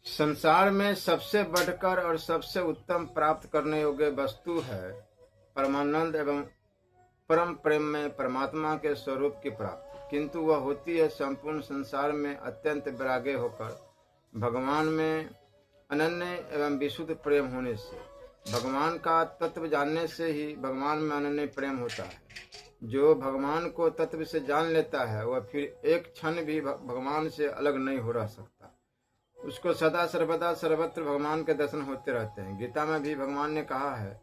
संसार में सबसे बढ़कर और सबसे उत्तम प्राप्त करने योग्य वस्तु है परमानंद एवं परम प्रेम में परमात्मा के स्वरूप की प्राप्ति, किंतु वह होती है संपूर्ण संसार में अत्यंत वैराग्य होकर भगवान में अनन्य एवं विशुद्ध प्रेम होने से। भगवान का तत्व जानने से ही भगवान में अनन्य प्रेम होता है। जो भगवान को तत्व से जान लेता है वह फिर एक क्षण भी भगवान से अलग नहीं हो रह सकता। उसको सदा सर्वदा सर्वत्र भगवान के दर्शन होते रहते हैं। गीता में भी भगवान ने कहा है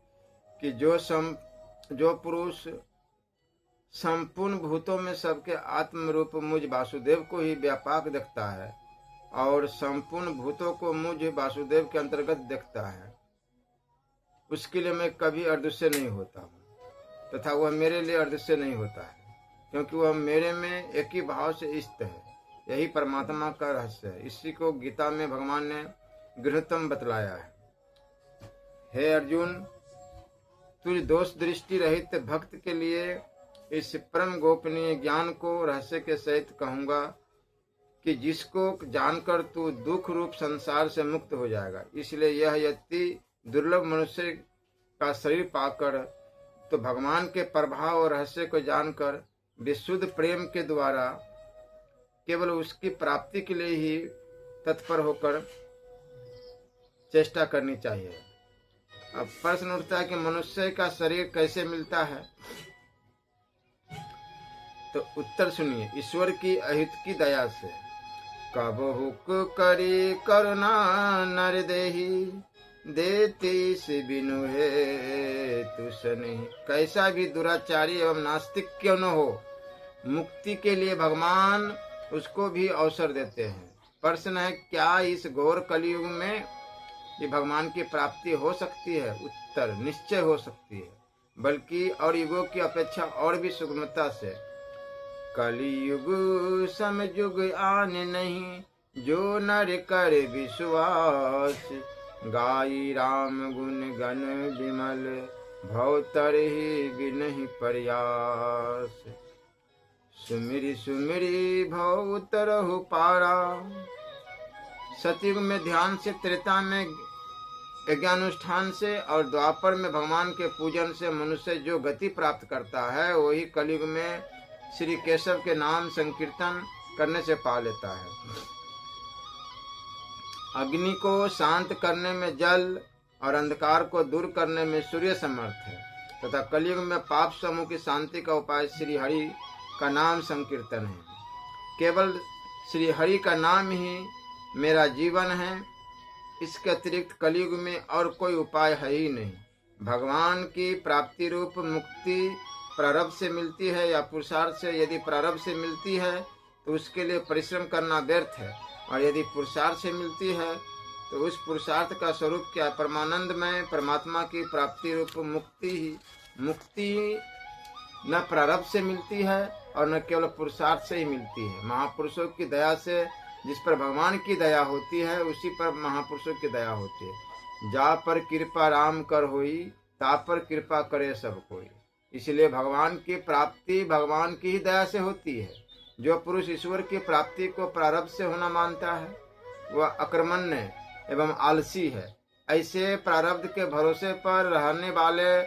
कि जो पुरुष संपूर्ण भूतों में सबके आत्म रूप मुझ वासुदेव को ही व्यापक देखता है और संपूर्ण भूतों को मुझ वासुदेव के अंतर्गत देखता है, उसके लिए मैं कभी अदृश्य नहीं होता हूँ तथा वह मेरे लिए अदृश्य नहीं होता है, क्योंकि वह मेरे में एक ही भाव से स्थित है। यही परमात्मा का रहस्य है। इसी को गीता में भगवान ने गृहतम बतलाया है। हे अर्जुन, तुझ दोष दृष्टि रहित भक्त के लिए इस परम गोपनीय ज्ञान को रहस्य के सहित कहूंगा कि जिसको जानकर तू दुख रूप संसार से मुक्त हो जाएगा। इसलिए यह यति दुर्लभ मनुष्य का शरीर पाकर तो भगवान के प्रभाव और रहस्य को जानकर विशुद्ध प्रेम के द्वारा केवल उसकी प्राप्ति के लिए ही तत्पर होकर चेष्टा करनी चाहिए। अब प्रश्न उठता है कि मनुष्य का शरीर कैसे मिलता है, तो उत्तर सुनिए। ईश्वर की अहित की दया से। कबहुक करी करुणा नर देही देती से बिनु है तुस नहीं। कैसा भी दुराचारी एवं नास्तिक क्यों न हो, मुक्ति के लिए भगवान उसको भी अवसर देते हैं। प्रश्न है, क्या इस घोर कलयुग में ये भगवान की प्राप्ति हो सकती है? उत्तर, निश्चय हो सकती है, बल्कि और युगों की अपेक्षा और भी सुगमता से। कलियुग समयुग आने नहीं, जो नर करे विश्वास। गाई राम गुण गण विमल, भव तरहि बिनहि प्रयास। सुमिरि सुमिरि भव तरहु पारा। सतयुग में ध्यान से, त्रेता में यज्ञानुष्ठान से और द्वापर में भगवान के पूजन से मनुष्य जो गति प्राप्त करता है, वही कलयुग में श्री केशव के नाम संकीर्तन करने से पा लेता है। अग्नि को शांत करने में जल और अंधकार को दूर करने में सूर्य समर्थ है, तथा कलयुग में पाप समूह की शांति का उपाय श्री हरि का नाम संकीर्तन है। केवल श्री हरि का नाम ही मेरा जीवन है। इसके अतिरिक्त कलयुग में और कोई उपाय है ही नहीं। भगवान की प्राप्ति रूप मुक्ति प्रारब्ध से मिलती है या पुरुषार्थ से? यदि प्रारब्ध से मिलती है तो उसके लिए परिश्रम करना व्यर्थ है, और यदि पुरुषार्थ से मिलती है तो उस पुरुषार्थ का स्वरूप क्या? परमानंद में परमात्मा की प्राप्ति रूप मुक्ति ही। मुक्ति न प्रारब्ध से मिलती है और न केवल पुरुषार्थ से ही मिलती है। महापुरुषों की दया से, जिस पर भगवान की दया होती है उसी पर महापुरुषों की दया होती है। जा पर कृपा राम कर होई, ता पर कृपा करे सब कोई। इसलिए भगवान की प्राप्ति भगवान की ही दया से होती है। जो पुरुष ईश्वर की प्राप्ति को प्रारब्ध से होना मानता है वह अकर्मण्य एवं आलसी है। ऐसे प्रारब्ध के भरोसे पर रहने वाले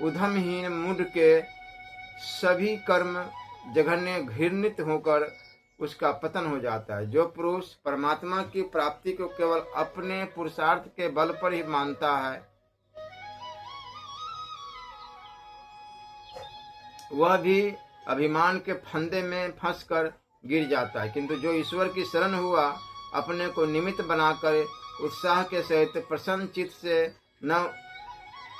उद्यमहीन मूढ़ के सभी कर्म जघन्य घृणित होकर उसका पतन हो जाता है। जो पुरुष परमात्मा की प्राप्ति को केवल अपने पुरुषार्थ के बल पर ही मानता है वह भी अभिमान के फंदे में फंसकर गिर जाता है, किंतु जो ईश्वर की शरण हुआ, अपने को निमित्त बनाकर उत्साह के सहित प्रसन्न चित्त से न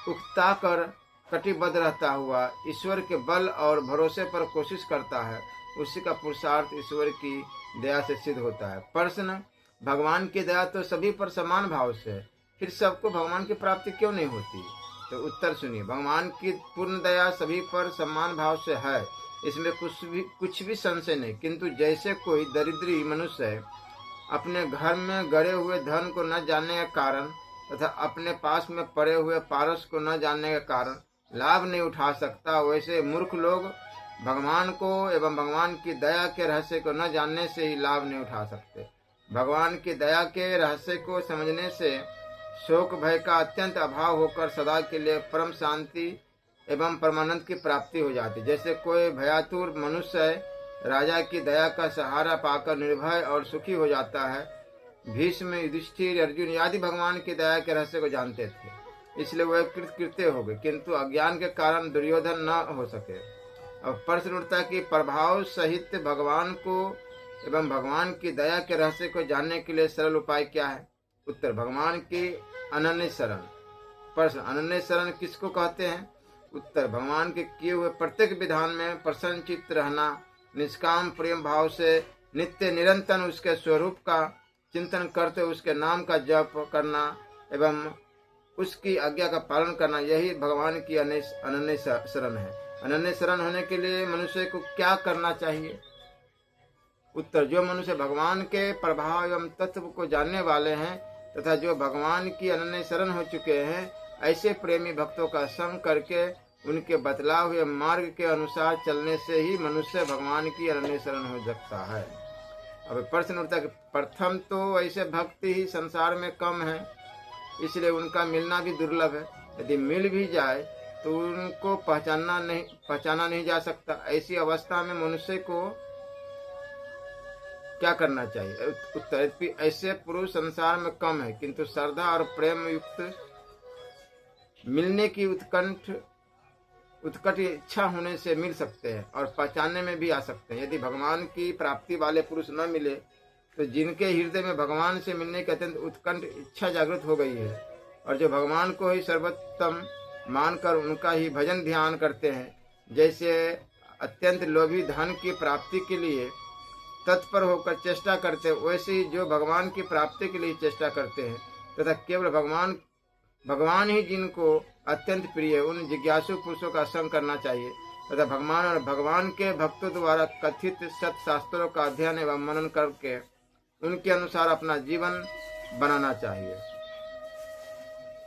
उकता कर कटिबद्ध रहता हुआ ईश्वर के बल और भरोसे पर कोशिश करता है, उसी का पुरुषार्थ ईश्वर की दया से सिद्ध होता है। प्रश्न, भगवान की दया तो सभी पर समान भाव से है, फिर सबको भगवान की प्राप्ति क्यों नहीं होती? तो उत्तर सुनिए। भगवान की पूर्ण दया सभी पर समान भाव से है, इसमें कुछ भी संशय नहीं, किंतु जैसे कोई दरिद्री मनुष्य है, अपने घर में गड़े हुए धन को न जानने के कारण तथा अपने पास में पड़े हुए पारस को न जानने के कारण लाभ नहीं उठा सकता, वैसे मूर्ख लोग भगवान को एवं भगवान की दया के रहस्य को न जानने से ही लाभ नहीं उठा सकते। भगवान की दया के रहस्य को समझने से शोक भय का अत्यंत अभाव होकर सदा के लिए परम शांति एवं परमानंद की प्राप्ति हो जाती। जैसे कोई भयातुर मनुष्य राजा की दया का सहारा पाकर निर्भय और सुखी हो जाता है। भीष्म, युधिष्ठिर, अर्जुन आदि भगवान की दया के रहस्य को जानते थे, इसलिए वह कृत्य हो गए, किंतु अज्ञान के कारण दुर्योधन न हो सके। अब प्रश्न उठता कि प्रभाव सहित भगवान को एवं भगवान की दया के रहस्य को जानने के लिए सरल उपाय क्या है? उत्तर, भगवान की अनन्य शरण। प्रश्न, अनन्य शरण किसको कहते हैं? उत्तर, भगवान के किए हुए प्रत्येक विधान में प्रसन्नचित्त रहना, निष्काम प्रेम भाव से नित्य निरंतर उसके स्वरूप का चिंतन करते उसके नाम का जप करना एवं उसकी आज्ञा का पालन करना, यही भगवान की अनन्य शरण है। अनन्य शरण होने के लिए मनुष्य को क्या करना चाहिए? उत्तर, जो मनुष्य भगवान के प्रभाव एवं तत्व को जानने वाले हैं तथा जो भगवान की अनन्य शरण हो चुके हैं, ऐसे प्रेमी भक्तों का संग करके उनके बतलाए हुए मार्ग के अनुसार चलने से ही मनुष्य भगवान की अनन्य शरण हो सकता है। अब प्रश्न उठता है कि प्रथम तो ऐसे भक्ति ही संसार में कम है, इसलिए उनका मिलना भी दुर्लभ है। यदि मिल भी जाए तो उनको पहचाना नहीं जा सकता। ऐसी अवस्था में मनुष्य को क्या करना चाहिए? उत्तर, ऐसे पुरुष संसार में कम है, किंतु श्रद्धा और प्रेम युक्त मिलने की उत्कट इच्छा होने से मिल सकते हैं और पहचानने में भी आ सकते हैं। यदि भगवान की प्राप्ति वाले पुरुष न मिले तो जिनके हृदय में भगवान से मिलने की अत्यंत उत्कंठ इच्छा जागृत हो गई है और जो भगवान को ही सर्वोत्तम मानकर उनका ही भजन ध्यान करते हैं, जैसे अत्यंत लोभी धन की प्राप्ति के लिए तत्पर होकर चेष्टा करते हैं, वैसे ही जो भगवान की प्राप्ति के लिए चेष्टा करते हैं तथा केवल भगवान ही जिनको अत्यंत प्रिय है, उन जिज्ञासु पुरुषों का संग करना चाहिए तथा भगवान और भगवान के भक्तों द्वारा कथित सत शास्त्रों का अध्ययन एवं मनन करके उनके अनुसार अपना जीवन बनाना चाहिए।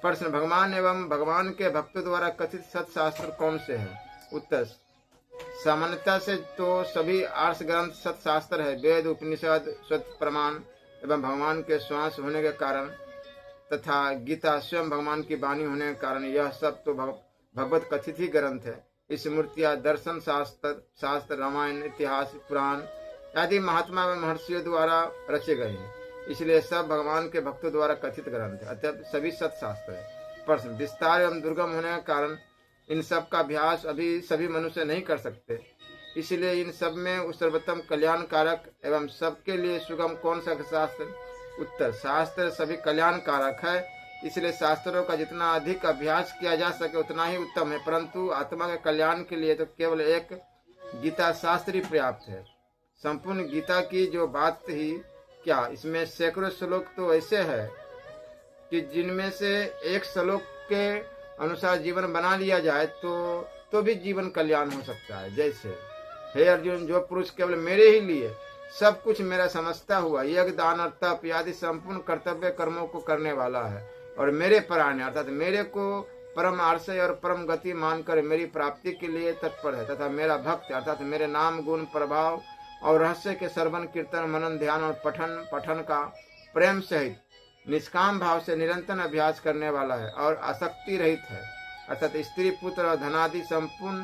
प्रश्न, भगवान एवं भगवान के भक्तों द्वारा कथित सत शास्त्र कौन से हैं? उत्तर, सामान्यता से तो सभी आर्ष ग्रंथ सत शास्त्र है। वेद, उपनिषद, स्वत प्रमाण एवं भगवान के श्वास होने के कारण तथा गीता स्वयं भगवान की वाणी होने के कारण यह सब तो भगवत कथित ही ग्रंथ है। स्मृतियाँ, दर्शन शास्त्र, रामायण, इतिहास, पुराण आदि महात्मा एवं महर्षियों द्वारा रचे गए हैं, इसलिए सब भगवान के भक्तों द्वारा कथित ग्रंथ है, अतः सभी सत शास्त्र है। प्रश्न, विस्तार एवं दुर्गम होने के कारण इन सब का अभ्यास अभी सभी मनुष्य नहीं कर सकते, इसलिए इन सब में सर्वोत्तम कल्याणकारक एवं सबके लिए सुगम कौन सा शास्त्र? उत्तर, शास्त्र सभी कल्याणकारक है, इसलिए शास्त्रों का जितना अधिक अभ्यास किया जा सके उतना ही उत्तम है, परंतु आत्मा के कल्याण के लिए तो केवल एक गीता शास्त्र ही पर्याप्त है। संपूर्ण गीता की जो बात ही क्या, इसमें सैकड़ों श्लोक तो ऐसे है कि जिनमें से एक श्लोक के अनुसार जीवन बना लिया जाए तो भी जीवन कल्याण हो सकता है। जैसे, हे अर्जुन, जो पुरुष केवल मेरे ही लिए सब कुछ मेरा समझता हुआ यज्ञ, दान और तप आदि संपूर्ण कर्तव्य कर्मों को करने वाला है और मेरे परायण अर्थात मेरे को परम आश्रय और परम गति मानकर मेरी प्राप्ति के लिए तत्पर है तथा मेरा भक्त अर्थात मेरे नाम, गुण, प्रभाव और रहस्य के श्रवण, कीर्तन, मनन, ध्यान और पठन का प्रेम सहित निष्काम भाव से निरंतर अभ्यास करने वाला है और आसक्ति रहित है अर्थात स्त्री, पुत्र और धनादि संपूर्ण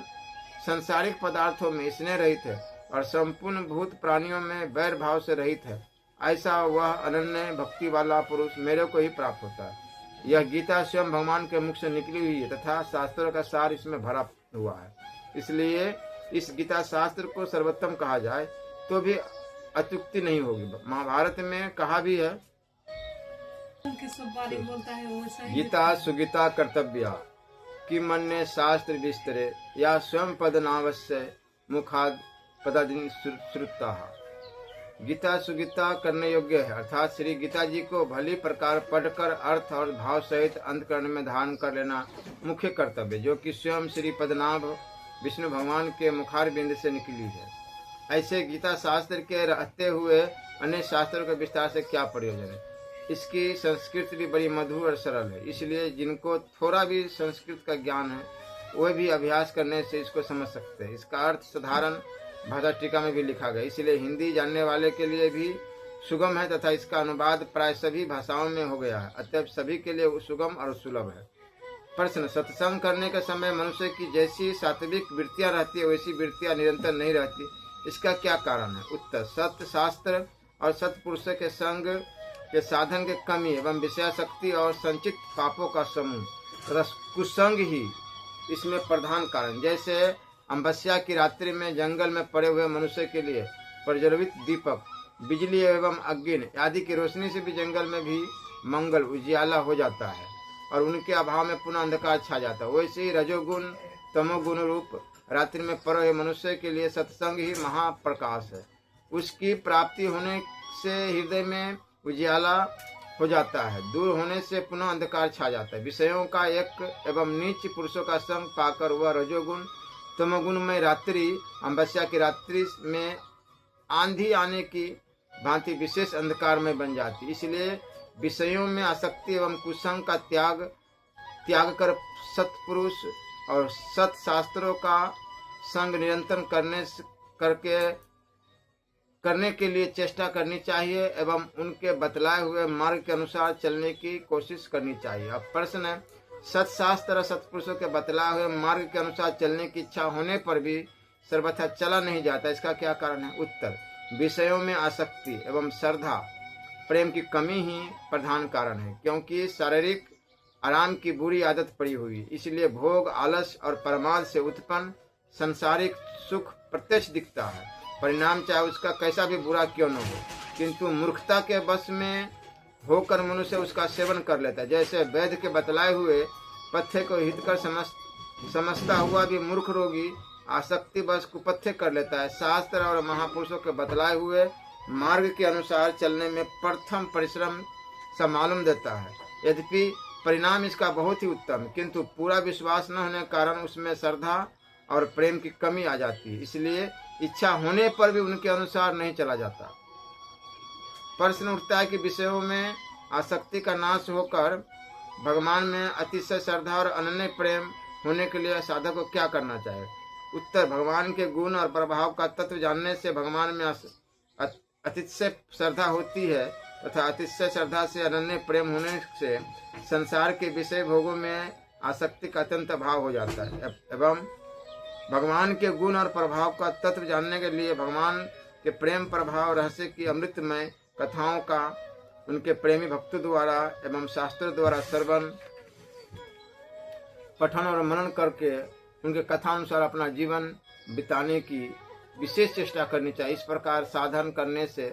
संसारिक पदार्थों में स्नेह रहित है और संपूर्ण भूत प्राणियों में वैर भाव से रहित है, ऐसा वह अनन्य भक्ति वाला पुरुष मेरे को ही प्राप्त होता है। यह गीता स्वयं भगवान के मुख से निकली हुई है तथा शास्त्रों का सार इसमें भरा हुआ है, इसलिए इस गीता शास्त्र को सर्वोत्तम कहा जाए तो भी अत्युक्ति नहीं होगी। महाभारत में कहा भी है, गीता सुगीता कर्तव्या कि मन्ने शास्त्र विस्तरे या स्वयं पद नावश्य मुखाद पदादीन श्रुता। गीता सुगीता करने योग्य है अर्थात श्री गीता जी को भली प्रकार पढ़कर अर्थ और भाव सहित अंतकरण में धारण कर लेना मुख्य कर्तव्य, जो कि स्वयं श्री पद्मनाभ विष्णु भगवान के मुखार बिंद से निकली है। ऐसे गीता शास्त्र के रहते हुए अन्य शास्त्रों के विस्तार से क्या प्रयोजन है? इसकी संस्कृत भी बड़ी मधुर और सरल है, इसलिए जिनको थोड़ा भी संस्कृत का ज्ञान है वह भी अभ्यास करने से इसको समझ सकते हैं। इसका अर्थ साधारण भाषा टीका में भी लिखा गया, इसलिए हिंदी जानने वाले के लिए भी सुगम है तथा इसका अनुवाद प्राय सभी भाषाओं में हो गया है, अतः सभी के लिए सुगम और सुलभ है। प्रश्न, सत्संग करने के समय मनुष्य की जैसी सात्विक वृत्तियां रहती है वैसी वृत्तियां निरंतर नहीं रहती, इसका क्या कारण है? उत्तर, सत्य शास्त्र और सत्पुरुषों के संग के साधन के कमी एवं विषयाशक्ति और संचित पापों का समूह तथा कुसंग ही इसमें प्रधान कारण। जैसे अमावस्या की रात्रि में जंगल में पड़े हुए मनुष्य के लिए प्रज्वलित दीपक, बिजली एवं अग्नि आदि की रोशनी से भी जंगल में भी मंगल उजियाला हो जाता है और उनके अभाव में पुनः अंधकार छा जाता है, वैसे ही रजोगुण तमोगुण रूप रात्रि में पड़े हुए मनुष्य के लिए सत्संग ही महाप्रकाश है। उसकी प्राप्ति होने से हृदय में उजियाला हो जाता है, दूर होने से पुनः अंधकार छा जाता है। विषयों का एक एवं नीच पुरुषों का संग पाकर वह रजोगुण तमोगुण में रात्रि अमावस्या की रात्रि में आंधी आने की भांति विशेष अंधकार में बन जाती। इसलिए विषयों में आसक्ति एवं कुसंग का त्याग कर सत्पुरुष और सत्शास्त्रों का संग निरंतर करने के लिए चेष्टा करनी चाहिए एवं उनके बतलाए हुए मार्ग के अनुसार चलने की कोशिश करनी चाहिए। अब प्रश्न है, सत्शास्त्र और सत्पुरुषों के बतलाए हुए मार्ग के अनुसार चलने की इच्छा होने पर भी सर्वथा चला नहीं जाता, इसका क्या कारण है? उत्तर, विषयों में आसक्ति एवं श्रद्धा प्रेम की कमी ही प्रधान कारण है, क्योंकि शारीरिक आराम की बुरी आदत पड़ी हुई, इसलिए भोग आलस और प्रमाद से उत्पन्न संसारिक सुख प्रत्यक्ष दिखता है, परिणाम चाहे उसका कैसा भी बुरा क्यों न हो, किंतु मूर्खता के वश में होकर मनुष्य उसका सेवन कर लेता है। जैसे वैद्य के बतलाए हुए पथ्य को हितकर समझता हुआ भी मूर्ख रोगी आसक्ति बस कुपथ्य कर लेता है। शास्त्र और महापुरुषों के बतलाए हुए मार्ग के अनुसार चलने में प्रथम परिश्रम सा मालूम देता है, यद्यपि परिणाम इसका बहुत ही उत्तम, किंतु पूरा विश्वास न होने के कारण उसमें श्रद्धा और प्रेम की कमी आ जाती है, इसलिए इच्छा होने पर भी उनके अनुसार नहीं चला जाता। प्रश्न उठता है कि विषयों में आसक्ति का नाश होकर भगवान में अतिशय श्रद्धा और अनन्य प्रेम होने के लिए साधक को क्या करना चाहिए? उत्तर, भगवान के गुण और प्रभाव का तत्व जानने से भगवान में अतिशय श्रद्धा होती है तथा अतिशय श्रद्धा से अनन्य प्रेम होने से संसार के विषय भोगों में आसक्ति का अत्यंत अभाव हो जाता है एवं भगवान के गुण और प्रभाव का तत्व जानने के लिए भगवान के प्रेम प्रभाव रहस्य की अमृतमय कथाओं का उनके प्रेमी भक्तों द्वारा एवं शास्त्रों द्वारा श्रवण पठन और मनन करके उनके कथानुसार अपना जीवन बिताने की विशेष चेष्टा करनी चाहिए। इस प्रकार साधन करने से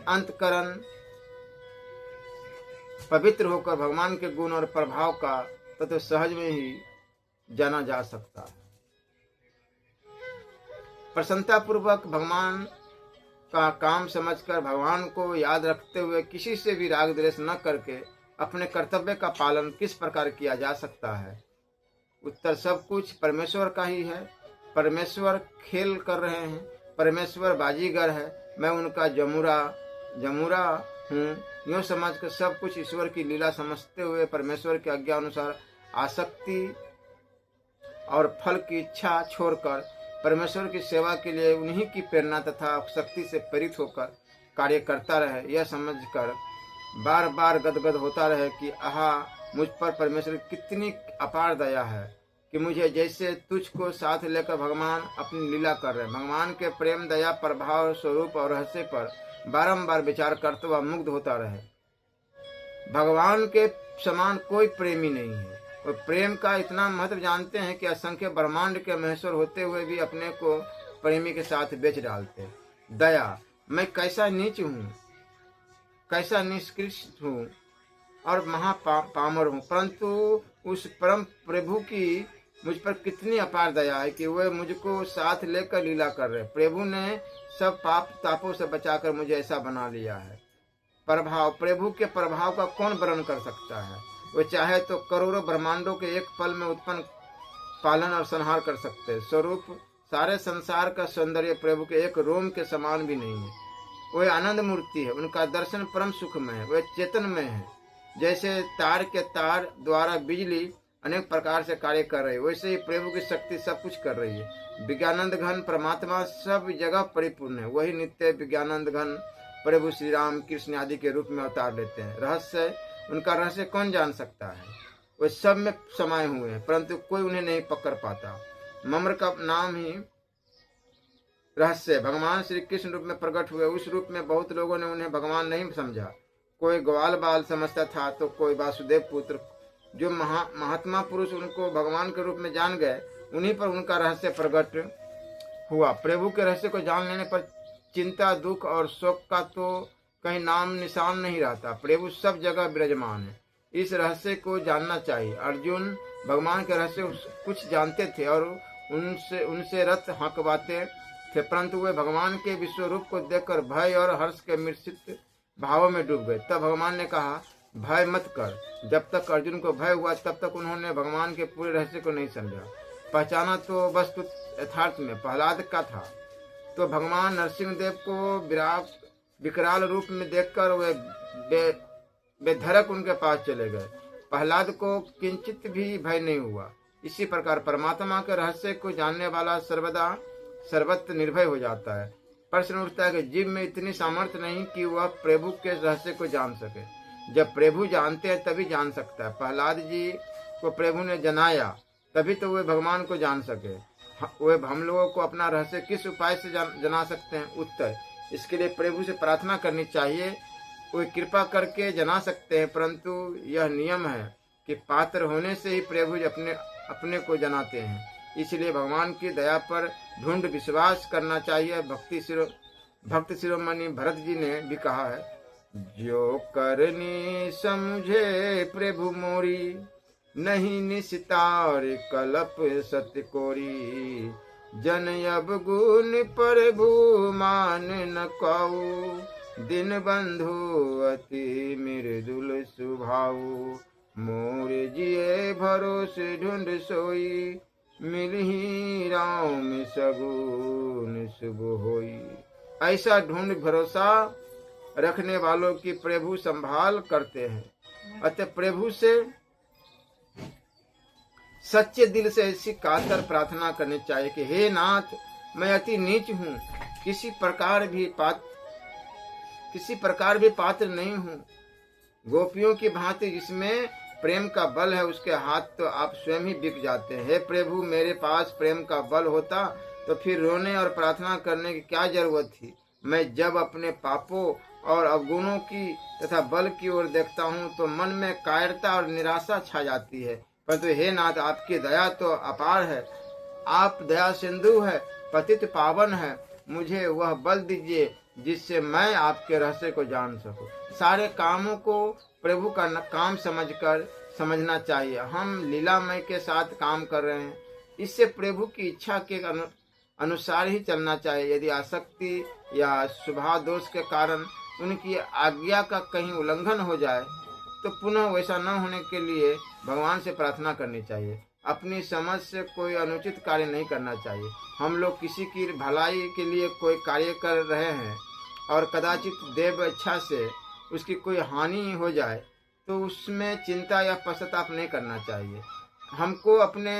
अंतकरण पवित्र होकर भगवान के गुण और प्रभाव का तत्व सहज में ही जाना जा सकता है। प्रसन्नता पूर्वक भगवान का काम समझकर भगवान को याद रखते हुए किसी से भी राग द्वेष न करके अपने कर्तव्य का पालन किस प्रकार किया जा सकता है? उत्तर, सब कुछ परमेश्वर का ही है। परमेश्वर खेल कर रहे हैं, परमेश्वर बाजीगर है, मैं उनका जमुरा हूँ, यूँ समझकर सब कुछ ईश्वर की लीला समझते हुए परमेश्वर की आज्ञा अनुसार आसक्ति और फल की इच्छा छोड़कर परमेश्वर की सेवा के लिए उन्हीं की प्रेरणा तथा शक्ति से प्रेरित होकर कार्य करता रहे। यह समझकर बार बार गदगद होता रहे कि आहा, मुझ पर परमेश्वर की कितनी अपार दया है कि मुझे जैसे तुझको साथ लेकर भगवान अपनी लीला कर रहे हैं। भगवान के प्रेम दया प्रभाव स्वरूप और रहस्य पर बारंबार विचार करते हुआ मुग्ध होता रहे। भगवान के समान कोई प्रेमी नहीं है और प्रेम का इतना महत्व जानते हैं कि असंख्य ब्रह्मांड के महेश्वर होते हुए भी अपने को प्रेमी के साथ बेच डालते हैं। दया, मैं कैसा नीच हूँ, कैसा निष्कृष्ट हूँ और महापामर हूँ, परंतु उस परम प्रभु की मुझ पर कितनी अपार दया है कि वह मुझको साथ लेकर लीला कर रहे। प्रभु ने सब पाप तापों से बचाकर मुझे ऐसा बना लिया है। प्रभु के प्रभाव का कौन वर्णन कर सकता है? वो चाहे तो करोड़ों ब्रह्मांडों के एक पल में उत्पन्न पालन और संहार कर सकते हैं। स्वरूप सारे संसार का सौंदर्य प्रभु के एक रोम के समान भी नहीं है। वह आनंद मूर्ति है, उनका दर्शन परम सुखमय है, वह चेतनमय है। जैसे तार के तार द्वारा बिजली अनेक प्रकार से कार्य कर रही है, वैसे ही प्रभु की शक्ति सब कुछ कर रही है। विज्ञानंद घन परमात्मा सब जगह परिपूर्ण है, वही नित्य विज्ञानंद घन प्रभु श्री राम कृष्ण आदि के रूप में अवतार लेते हैं। उनका रहस्य कौन जान सकता है? वे सब में समाये हुए हैं, परंतु कोई उन्हें नहीं पकड़ पाता। मम्र का नाम ही रहस्य। भगवान श्री कृष्ण रूप में प्रकट हुए। उस रूप में बहुत लोगों ने उन्हें भगवान नहीं समझा। कोई ग्वाल बाल समझता था, तो कोई वासुदेव पुत्र। जो महात्मा पुरुष उनको भगवान के रूप में जान गए, उन्हीं पर उनका रहस्य प्रकट हुआ। प्रभु के रहस्य को जान लेने पर चिंता, दुख और शोक का तो कहीं नाम निशान नहीं रहता। प्रभु सब जगह विराजमान है। इस रहस्य को जानना चाहिए। अर्जुन भगवान के रहस्य कुछ जानते थे और उनसे रथ हाँकवाते थे, परंतु वे भगवान के विश्व रूप को देखकर भय और हर्ष के मिश्रित भावों में डूब गए। तब भगवान ने कहा, भय मत कर। जब तक अर्जुन को भय हुआ, तब तक उन्होंने भगवान के पूरे रहस्य को नहीं समझा। पहचाना तो वस्तु यथार्थ में प्रहलाद का था। तो भगवान नरसिंह देव को विकराल रूप में देखकर वे बेधड़क उनके पास चले गए। प्रहलाद को किंचित भी भय नहीं हुआ। इसी प्रकार परमात्मा के रहस्य को जानने वाला सर्वत्र निर्भय हो जाता है। प्रश्न उठता है कि जीव में इतनी सामर्थ्य नहीं कि वह प्रभु के रहस्य को जान सके। जब प्रभु जानते हैं तभी जान सकता है। प्रहलाद जी को प्रभु ने जनाया, तभी तो वे भगवान को जान सके। वे हम लोगों को अपना रहस्य किस उपाय से जना सकते हैं? उत्तर, इसके लिए प्रभु से प्रार्थना करनी चाहिए। वे कृपा करके जना सकते हैं, परंतु यह नियम है कि पात्र होने से ही प्रभु अपने को जनाते हैं। इसलिए भगवान की दया पर ढूंढ विश्वास करना चाहिए। भक्त शिरोमणि भरत जी ने भी कहा है, जो करनी समझे प्रभु मोरी, नहीं निस्तार कलप सत्य कोरी। जन अब गुण प्रभु मान न काऊ, दिन बंधु अति मृदुल सुभाऊ। मोर जिए भरोसे ढूंढ सोई, मिलही राम सगुन शुभ होई। ऐसा ढूंढ भरोसा रखने वालों की प्रभु संभाल करते हैं। अतः प्रभु से सच्चे दिल से ऐसी कातर प्रार्थना करनी चाहिए कि हे नाथ, मैं अति नीच हूँ, किसी प्रकार भी पात्र नहीं हूँ। गोपियों की भांति जिसमें प्रेम का बल है, उसके हाथ तो आप स्वयं ही बिक जाते हैं। हे प्रभु, मेरे पास प्रेम का बल होता तो फिर रोने और प्रार्थना करने की क्या जरूरत थी। मैं जब अपने पापों और अवगुणों की तथा बल की ओर देखता हूँ तो मन में कायरता और निराशा छा जाती है। परंतु हे नाथ, आपकी दया तो अपार है। आप दया सिंधु है, पतित पावन है। मुझे वह बल दीजिए जिससे मैं आपके रहस्य को जान सकूं। सारे कामों को प्रभु का काम समझना चाहिए। हम लीलामय के साथ काम कर रहे हैं, इससे प्रभु की इच्छा के अनुसार ही चलना चाहिए। यदि आसक्ति या स्वभाव दोष के कारण उनकी आज्ञा का कहीं उल्लंघन हो जाए तो पुनः वैसा न होने के लिए भगवान से प्रार्थना करनी चाहिए। अपनी समझ से कोई अनुचित कार्य नहीं करना चाहिए। हम लोग किसी की भलाई के लिए कोई कार्य कर रहे हैं और कदाचित देव इच्छा से उसकी कोई हानि हो जाए तो उसमें चिंता या पश्चाताप नहीं करना चाहिए। हमको अपने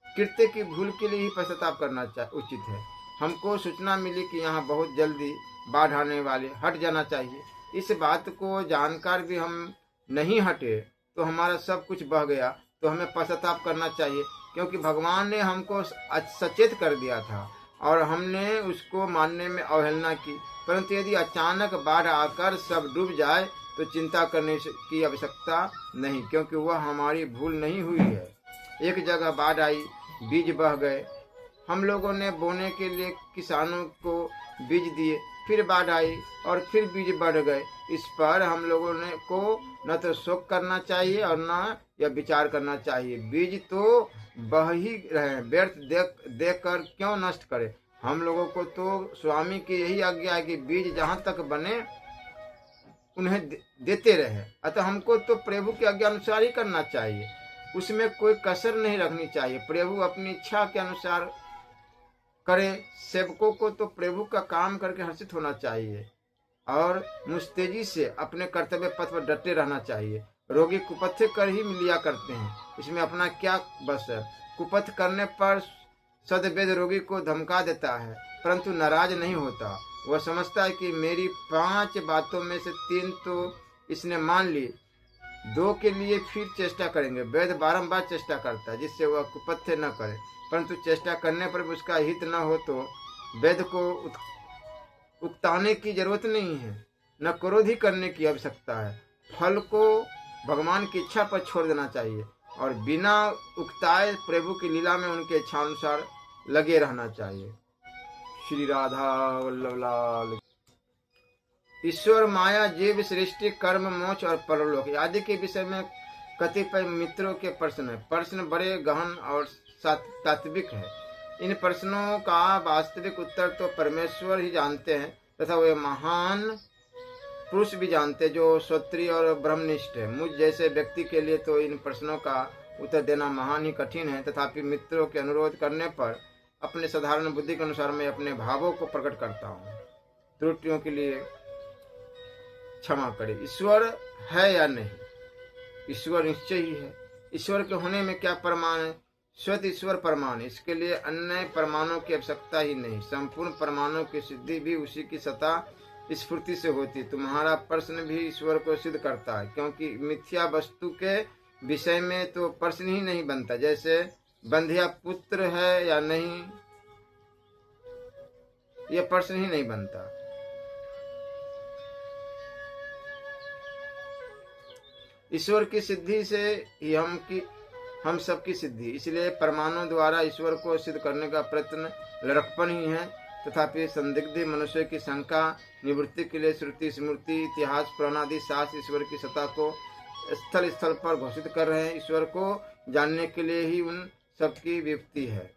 कृत्य की भूल के लिए ही पश्चाताप करना उचित है। हमको सूचना मिली कि यहाँ बहुत जल्दी बाढ़ आने वाली, हट जाना चाहिए। इस बात को जानकर भी हम नहीं हटे तो हमारा सब कुछ बह गया, तो हमें पश्चाताप करना चाहिए, क्योंकि भगवान ने हमको सचेत कर दिया था और हमने उसको मानने में अवहेलना की। परंतु यदि अचानक बाढ़ आकर सब डूब जाए तो चिंता करने की आवश्यकता नहीं, क्योंकि वह हमारी भूल नहीं हुई है। एक जगह बाढ़ आई, बीज बह गए। हम लोगों ने बोने के लिए किसानों को बीज दिए, फिर बाढ़ आई और फिर बीज बढ़ गए। इस पर हम लोगों को न तो शोक करना चाहिए और न यह विचार करना चाहिए। बीज तो बह ही रहे, व्यर्थ देख कर क्यों नष्ट करे। हम लोगों को तो स्वामी की यही आज्ञा है कि बीज जहाँ तक बने उन्हें देते रहे। अतः हमको तो प्रभु की आज्ञा अनुसार ही करना चाहिए, उसमें कोई कसर नहीं रखनी चाहिए। प्रभु अपनी इच्छा के अनुसार करे। सेवकों को तो प्रभु का काम करके हर्षित होना चाहिए और मुस्तैदी से अपने कर्तव्य पथ पर डटे रहना चाहिए। रोगी कुपथ कर ही लिया करते हैं, इसमें अपना क्या बस है। कुपथ करने पर सदवेद रोगी को धमका देता है, परंतु नाराज नहीं होता। वह समझता है कि मेरी 5 बातों में से 3 तो इसने मान ली, 2 के लिए फिर चेष्टा करेंगे। वैद्य बारंबार चेष्टा करता है जिससे वह कुपथ्य न करे, परंतु चेष्टा करने पर भी उसका हित न हो तो वैद्य को उकताने की जरूरत नहीं है, न क्रोध ही करने की आवश्यकता है। फल को भगवान की इच्छा पर छोड़ देना चाहिए और बिना उकताए प्रभु की लीला में उनके इच्छानुसार लगे रहना चाहिए। श्री राधा वल्लभ लाल। ईश्वर, माया, जीव सृष्टि, कर्म, मोक्ष और परलोक आदि के विषय में कतिपय मित्रों के प्रश्न है। प्रश्न बड़े गहन और तात्विक है। इन प्रश्नों का वास्तविक उत्तर तो परमेश्वर ही जानते हैं तथा वे महान पुरुष भी जानते जो श्रोत्रिय और ब्रह्मनिष्ठ है। मुझ जैसे व्यक्ति के लिए तो इन प्रश्नों का उत्तर देना महान ही कठिन है, तथापि मित्रों के अनुरोध करने पर अपने साधारण बुद्धि के अनुसार मैं अपने भावों को प्रकट करता हूँ। त्रुटियों के लिए क्षमा करें। ईश्वर है या नहीं? ईश्वर निश्चय ही है। ईश्वर के होने में क्या प्रमाण है? स्वतः ईश्वर प्रमाण, इसके लिए अन्य प्रमाणों की आवश्यकता ही नहीं। संपूर्ण प्रमाणों की सिद्धि भी उसी की सत्ता स्फूर्ति से होती। तुम्हारा प्रश्न भी ईश्वर को सिद्ध करता है, क्योंकि मिथ्या वस्तु के विषय में तो प्रश्न ही नहीं बनता। जैसे बंधिया पुत्र है या नहीं, यह प्रश्न ही नहीं बनता। ईश्वर की सिद्धि से ही हम सबकी सिद्धि। इसलिए प्रमाणों द्वारा ईश्वर को सिद्ध करने का प्रयत्न लड़कपन ही है। तथापि संदिग्ध मनुष्य की शंका निवृत्ति के लिए श्रुति, स्मृति, इतिहास, पुराण आदि शास्त्र ईश्वर की सत्ता को स्थल स्थल पर घोषित कर रहे हैं। ईश्वर को जानने के लिए ही उन सबकी व्युक्ति है।